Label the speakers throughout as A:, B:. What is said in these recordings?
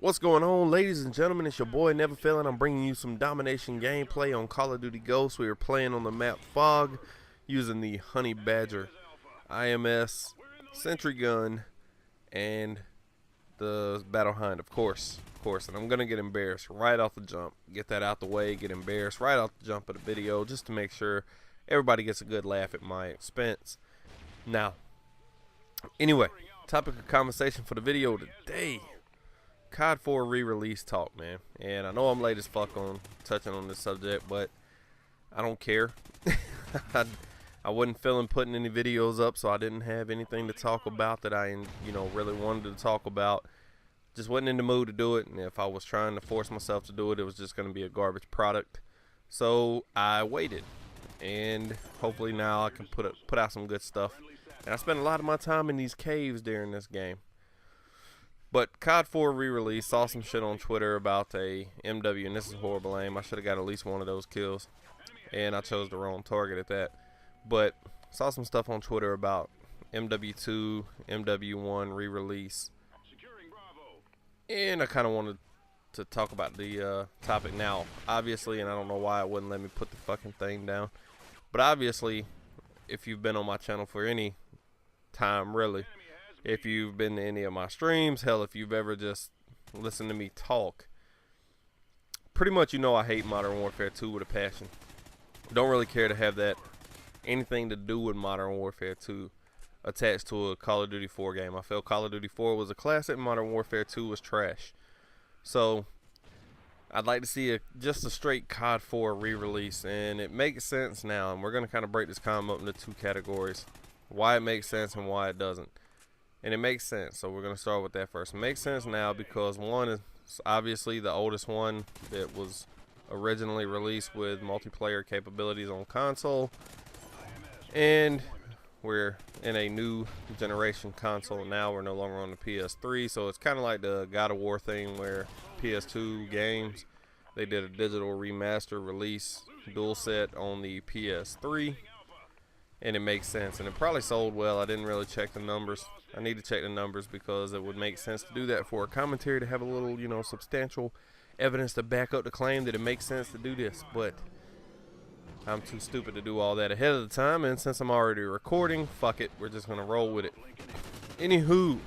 A: What's going on, ladies and gentlemen? It's your boy Never Failing. I'm bringing you some domination gameplay on Call of Duty Ghosts. We are playing on the map Fog using the Honey Badger IMS, Sentry Gun, and the Battle Hind, of course. And I'm going to get embarrassed right off the jump. Get that out the way, get embarrassed right off the jump of the video just to make sure everybody gets a good laugh at my expense. Now, anyway, topic of conversation for the video today. COD4 re-release talk, man. And I know I'm late as fuck on touching on this subject, but I don't care. I wasn't feeling putting any videos up, so I didn't have anything to talk about that I, really wanted to talk about. Just wasn't in the mood to do it, and if I was trying to force myself to do it, it was just going to be a garbage product. So I waited, and hopefully now I can put out some good stuff. And I spent a lot of my time in these caves during this game. But COD4 re-release, saw some shit on Twitter about a MW, and this is horrible aim. I should have got at least one of those kills, and I chose the wrong target at that. But saw some stuff on Twitter about MW2, MW1 re-release, and I kind of wanted to talk about the topic now. Obviously, and I don't know why it wouldn't let me put the fucking thing down, but obviously, if you've been on my channel for any time, really, if you've been to any of my streams, hell, if you've ever just listened to me talk, pretty much you know I hate Modern Warfare 2 with a passion. Don't really care to have that anything to do with Modern Warfare 2 attached to a Call of Duty 4 game. I felt Call of Duty 4 was a classic, Modern Warfare 2 was trash. So I'd like to see just a straight COD 4 re-release, and it makes sense now, and we're going to kind of break this comment up into two categories. Why it makes sense and why it doesn't. And it makes sense, so we're going to start with that first. It makes sense now because one is obviously the oldest one that was originally released with multiplayer capabilities on console. And we're in a new generation console now. We're no longer on the PS3, so it's kind of like the God of War thing where PS2 games, they did a digital remaster release dual set on the PS3. And it makes sense, and it probably sold well. I didn't really check the numbers. I need to check the numbers because it would make sense to do that for a commentary, to have a little, substantial evidence to back up the claim that it makes sense to do this. But I'm too stupid to do all that ahead of the time, and since I'm already recording, fuck it, we're just gonna roll with it. Anywho,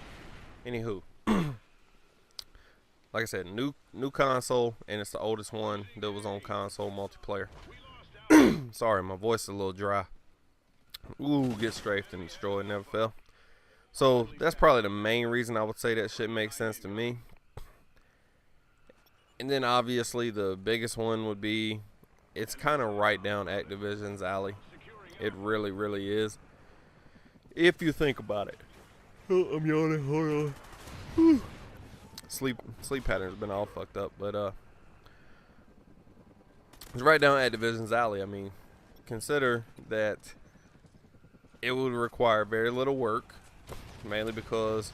A: like I said, new console, and it's the oldest one that was on console multiplayer. Sorry, my voice is a little dry. Ooh, get strafed and destroyed, never fell. So that's probably the main reason I would say that shit makes sense to me. And then obviously the biggest one would be, it's kind of right down Activision's alley. It really, really is. If you think about it. Oh, I'm yawning. Hold on. Sleep pattern's been all fucked up, but it's right down Activision's alley. I mean, consider that it would require very little work, mainly because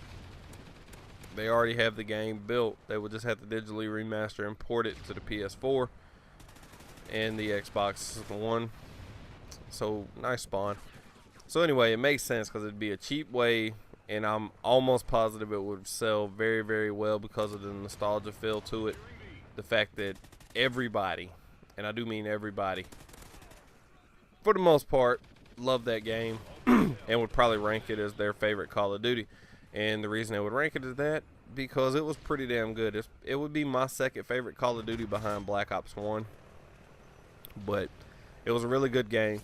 A: they already have the game built. They would just have to digitally remaster and port it to the PS4 and the Xbox One. So, nice spawn. So anyway, it makes sense because it'd be a cheap way, and I'm almost positive it would sell very, very well because of the nostalgia feel to it. The fact that everybody, and I do mean everybody, for the most part, love that game and would probably rank it as their favorite Call of Duty. And the reason they would rank it as that, because it was pretty damn good. It would be my second favorite Call of Duty behind Black Ops 1, but it was a really good game.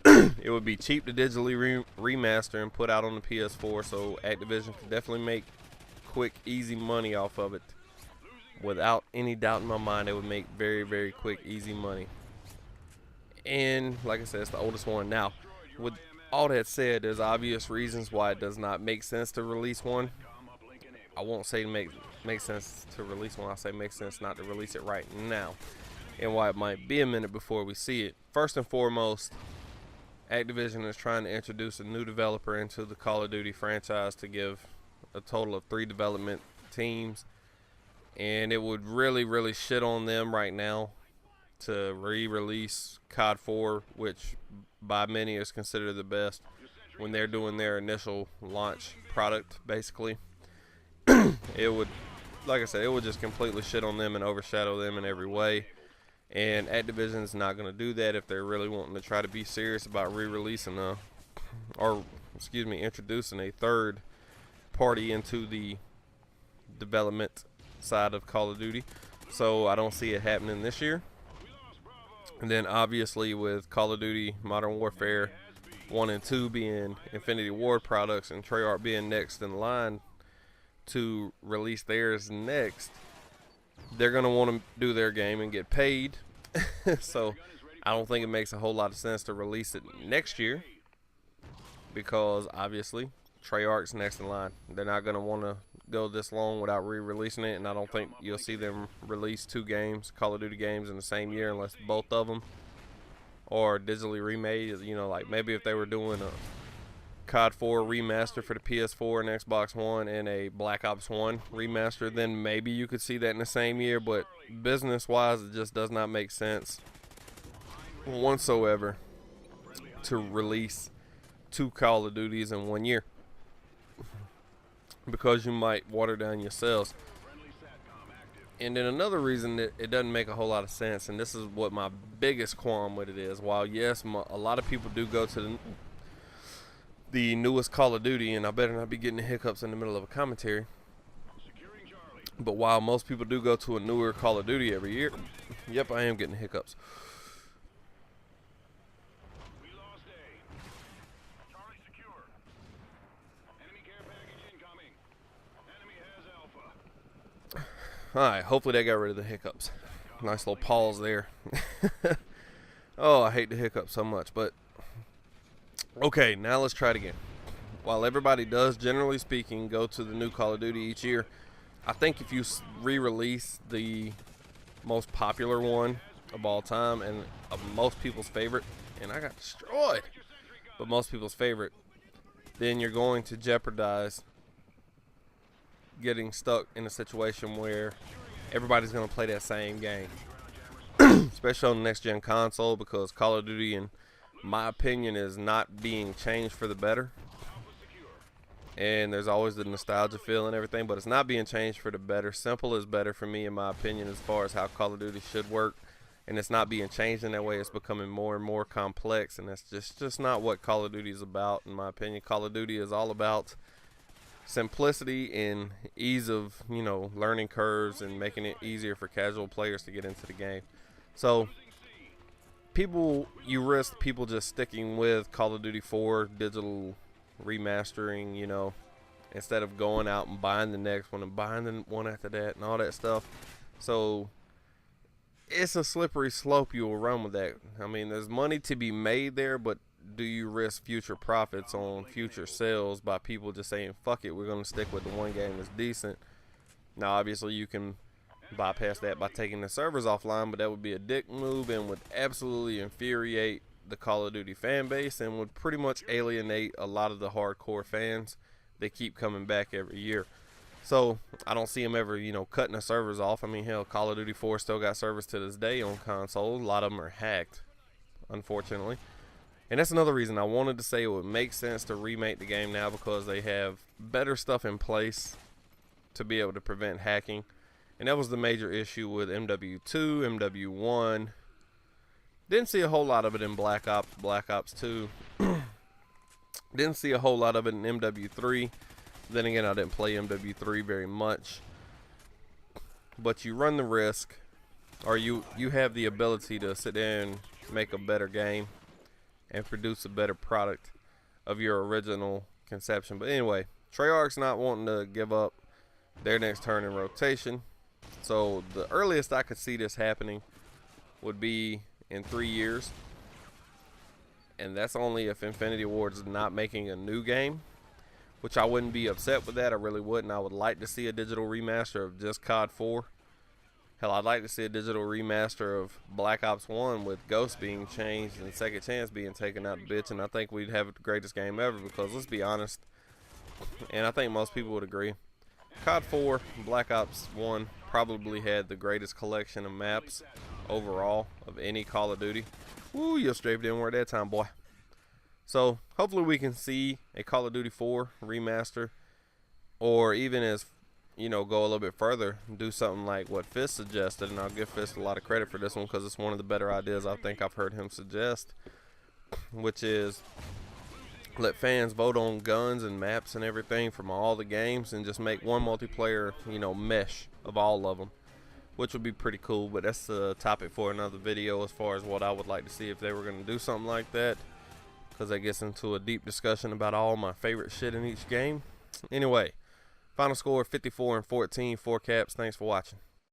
A: It would be cheap to digitally remaster and put out on the PS4, so Activision could definitely make quick, easy money off of it. Without any doubt in my mind, they would make very, very quick, easy money. And like I said, it's the oldest one. Now, with all that said, there's obvious reasons why it does not make sense to release one. I won't say make sense to release one. I'll say make sense not to release it right now. And why it might be a minute before we see it. First and foremost, Activision is trying to introduce a new developer into the Call of Duty franchise to give a total of 3 development teams. And it would really, really shit on them right now to re-release COD 4, which by many is considered the best, when they're doing their initial launch product, basically. It would like I said, it would just completely shit on them and overshadow them in every way. And Activision's not going to do that if they're really wanting to try to be serious about re-releasing introducing a third party into the development side of Call of Duty. So I don't see it happening this year. And then obviously with Call of Duty Modern Warfare 1 and 2 being Infinity Ward products and Treyarch being next in line to release theirs next, they're going to want to do their game and get paid. So I don't think it makes a whole lot of sense to release it next year, because obviously Treyarch's next in line. They're not going to want to go this long without re-releasing it, and I don't think you'll see them release 2 games, Call of Duty games, in the same year unless both of them are digitally remade. You know, like maybe if they were doing a COD 4 remaster for the PS4 and Xbox One and a Black Ops 1 remaster, then maybe you could see that in the same year. But business-wise, it just does not make sense whatsoever to release 2 Call of Duties in 1 year, because you might water down your sales. And then another reason that it doesn't make a whole lot of sense, and this is what my biggest qualm with it is, while yes, a lot of people do go to the newest Call of Duty, and I better not be getting the hiccups in the middle of a commentary, but while most people do go to a newer Call of Duty every year, yep, I am getting the hiccups. Alright, hopefully they got rid of the hiccups. Nice little pause there. Oh, I hate the hiccups so much, but okay, now let's try it again. While everybody does, generally speaking, go to the new Call of Duty each year, I think if you re-release the most popular one of all time and most people's favorite, and I got destroyed, but most people's favorite, then you're going to jeopardize getting stuck in a situation where everybody's going to play that same game, especially on the next gen console, because Call of Duty, in my opinion, is not being changed for the better. And there's always the nostalgia feel and everything, but it's not being changed for the better. Simple is better for me, in my opinion, as far as how Call of Duty should work, and it's not being changed in that way. It's becoming more and more complex, and that's just not what Call of Duty is about, in my opinion. Call of Duty is all about simplicity and ease of, you know, learning curves and making it easier for casual players to get into the game. So you risk people just sticking with Call of Duty 4 digital remastering, you know, instead of going out and buying the next one and buying the one after that and all that stuff. So it's a slippery slope you will run with that. I mean, there's money to be made there, but do you risk future profits on future sales by people just saying, fuck it, we're going to stick with the one game that's decent? Now, obviously, you can bypass that by taking the servers offline, but that would be a dick move and would absolutely infuriate the Call of Duty fan base and would pretty much alienate a lot of the hardcore fans that keep coming back every year. So I don't see them ever, you know, cutting the servers off. I mean, hell, Call of Duty 4 still got servers to this day on console. A lot of them are hacked, unfortunately. And that's another reason I wanted to say it would make sense to remake the game now, because they have better stuff in place to be able to prevent hacking. And that was the major issue with MW2, MW1. Didn't see a whole lot of it in Black Ops 2. Didn't see a whole lot of it in MW3. Then again, I didn't play MW3 very much. But you run the risk, or you have the ability to sit there and make a better game and produce a better product of your original conception. But anyway, Treyarch's not wanting to give up their next turn in rotation. So the earliest I could see this happening would be in 3 years. And that's only if Infinity Ward is not making a new game, which I wouldn't be upset with that. I really wouldn't. I would like to see a digital remaster of just COD 4. Hell, I'd like to see a digital remaster of Black Ops 1 with Ghost being changed and Second Chance being taken out the bitch, and I think we'd have the greatest game ever, because let's be honest, and I think most people would agree, COD 4 and Black Ops 1 probably had the greatest collection of maps overall of any Call of Duty. Woo, you strafed inward that time, boy. So hopefully we can see a Call of Duty 4 remaster, or even as you know, go a little bit further and do something like what Fist suggested, and I'll give Fist a lot of credit for this one because it's one of the better ideas I think I've heard him suggest, which is let fans vote on guns and maps and everything from all the games and just make one multiplayer, you know, mesh of all of them, which would be pretty cool. But that's a topic for another video as far as what I would like to see if they were going to do something like that, because that gets into a deep discussion about all my favorite shit in each game. Anyway, final score 54-14, 4 caps. Thanks for watching.